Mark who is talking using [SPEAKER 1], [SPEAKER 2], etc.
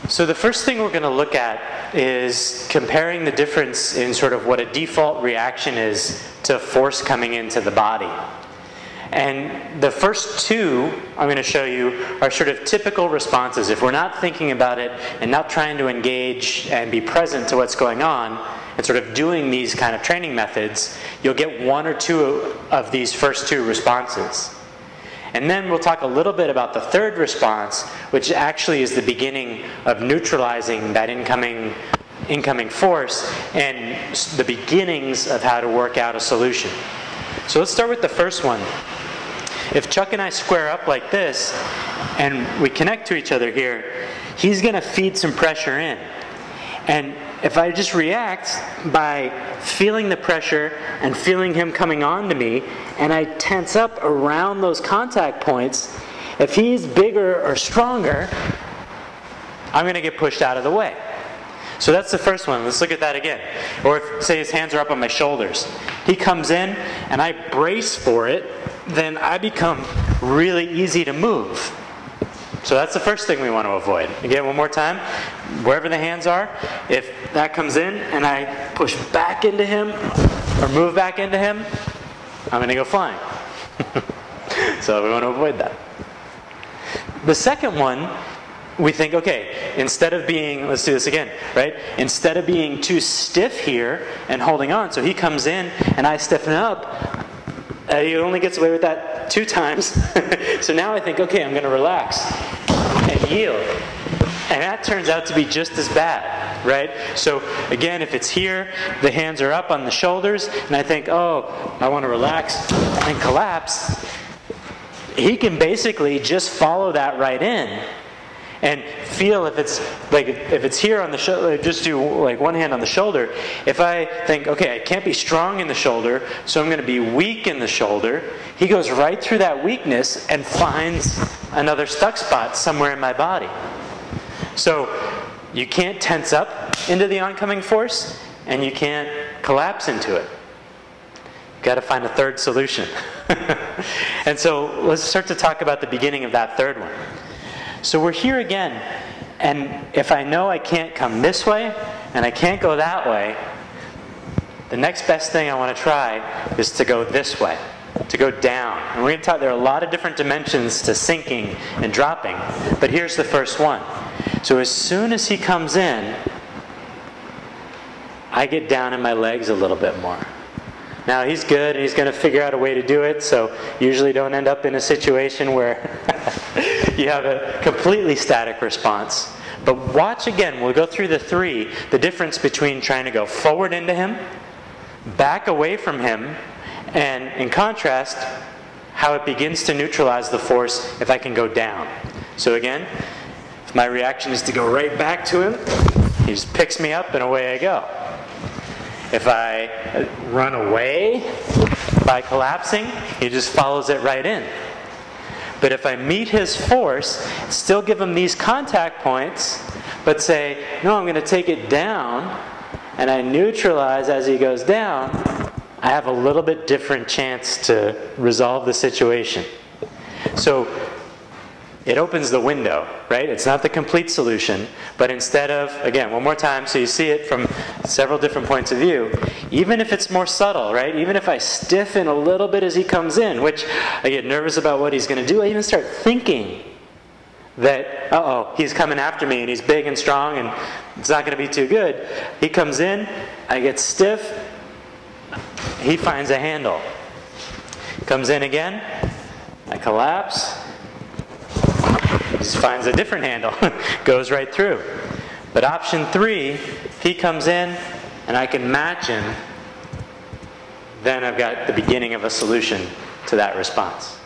[SPEAKER 1] So the first thing we're going to look at is comparing the difference in sort of what a default reaction is to force coming into the body. And the first two I'm going to show you are sort of typical responses. If we're not thinking about it and not trying to engage and be present to what's going on and sort of doing these kind of training methods, you'll get one or two of these first two responses. And then we'll talk a little bit about the third response, which actually is the beginning of neutralizing that incoming force and the beginnings of how to work out a solution. So let's start with the first one. If Chuck and I square up like this and we connect to each other here, he's going to feed some pressure in. And if I just react by feeling the pressure and feeling him coming on to me, and I tense up around those contact points, if he's bigger or stronger, I'm going to get pushed out of the way. So that's the first one. Let's look at that again. Or if, say, his hands are up on my shoulders. He comes in, and I brace for it, then I become really easy to move. So that's the first thing we want to avoid. Again, one more time. Wherever the hands are, if that comes in and I push back into him or move back into him, I'm going to go flying. So we want to avoid that. The second one, we think, okay, instead of being, let's do this again, right? Instead of being too stiff here and holding on, so he comes in and I stiffen up, he only gets away with that 2 times. So now I think, okay, I'm going to relax and yield. And that turns out to be just as bad, right? So again, if it's here, the hands are up on the shoulders, and I think, oh, I want to relax and collapse, he can basically just follow that right in and feel if it's here on the shoulder, just do like one hand on the shoulder. If I think, okay, I can't be strong in the shoulder, so I'm going to be weak in the shoulder, he goes right through that weakness and finds another stuck spot somewhere in my body. So you can't tense up into the oncoming force, and you can't collapse into it. You've got to find a third solution. And so let's start to talk about the beginning of that third one. So we're here again, and if I know I can't come this way, and I can't go that way, the next best thing I want to try is to go this way, to go down. And we're going to talk, there are a lot of different dimensions to sinking and dropping, but here's the first one. So as soon as he comes in, I get down in my legs a little bit more. Now he's good and he's going to figure out a way to do it, so usually don't end up in a situation where you have a completely static response. But watch again, we'll go through the 3, the difference between trying to go forward into him, back away from him, and in contrast, how it begins to neutralize the force if I can go down. So again, if my reaction is to go right back to him, he just picks me up and away I go. If I run away by collapsing, he just follows it right in. But if I meet his force, still give him these contact points, but say, no, I'm going to take it down, and I neutralize as he goes down, I have a little bit different chance to resolve the situation. So it opens the window, right? It's not the complete solution, but instead of, again, one more time, so you see it from several different points of view, even if it's more subtle, right? Even if I stiffen a little bit as he comes in, which I get nervous about what he's going to do, I even start thinking that, uh-oh, he's coming after me and he's big and strong and it's not going to be too good. He comes in, I get stiff, he finds a handle. Comes in again, I collapse, he just finds a different handle, goes right through. But option 3, he comes in and I can match him, then I've got the beginning of a solution to that response.